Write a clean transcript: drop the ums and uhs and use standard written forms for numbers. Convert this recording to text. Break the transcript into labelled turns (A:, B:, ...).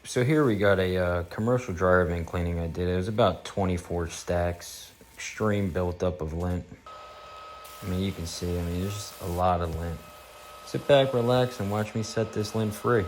A: So here we got a commercial dryer vent cleaning I did. It was about 24 stacks, extreme buildup of lint. I mean, you can see, there's just a lot of lint. Sit back, relax, and watch me set this lint free.